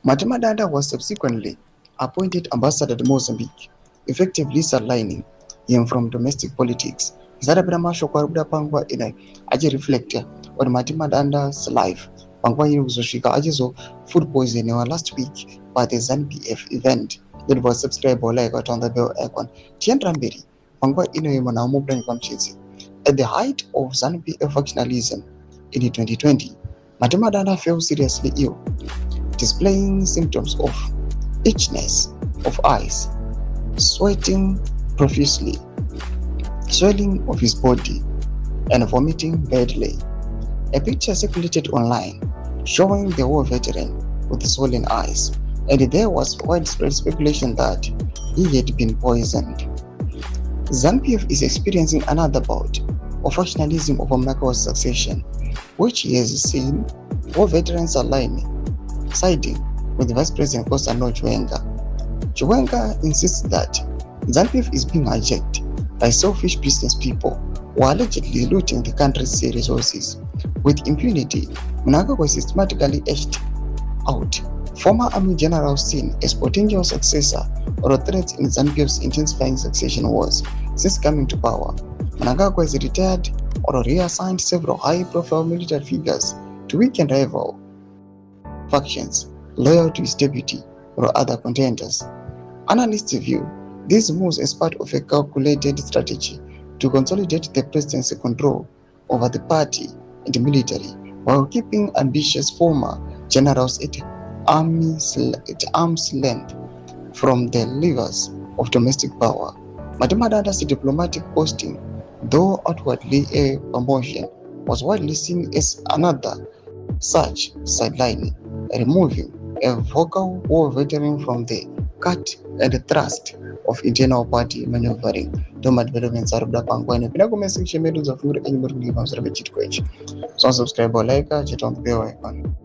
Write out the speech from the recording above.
Matemadanda was subsequently appointed ambassador to Mozambique, effectively sidelining him from domestic politics. Zarabira mashoko ari kuda panguva ino achireflecta on Matemadanda's life panguva iri kuzosvika achizo food poisoniwa last week by the ZANU-PF event that was subscribe or like on the bell icon. Tiendera mberi panguva ino munhu amupurani pamuchitsi. At the height of ZANU-PF factionalism in 2020, Matemadanda fell seriously ill, displaying symptoms of itchiness of eyes, sweating profusely, swelling of his body, and vomiting badly. A picture circulated online showing the war veteran with swollen eyes, and there was widespread speculation that he had been poisoned. ZANU-PF is experiencing another bout of factionalism of mnangagwa's succession, which he has seen war veterans aligning, siding with Vice President Kosano Chiwenga insists that ZANU-PF is being hijacked by selfish business people who are allegedly looting the country's resources. With impunity, Mnangagwa systematically edged out former army general seen as potential successor or threats in ZANU-PF's intensifying succession wars since coming to power. Mnangagwa has retired or reassigned several high-profile military figures to weaken rival factions loyal to his deputy or other contenders. Analysts view these moves as part of a calculated strategy to consolidate the presidency control over the party and the military, while keeping ambitious former generals at arm's length from the levers of domestic power. Matemadanda's diplomatic posting, though outwardly a promotion, was widely seen as another such sidelining, removing a vocal war veteran from the cut and the thrust of internal party maneuvering. Toma developments are kuda panguva ino. Pinda comment section medu dzafungura enyu muri kundipa musoro pechitiko ichi. So subscribe or like, chita on the bell icon.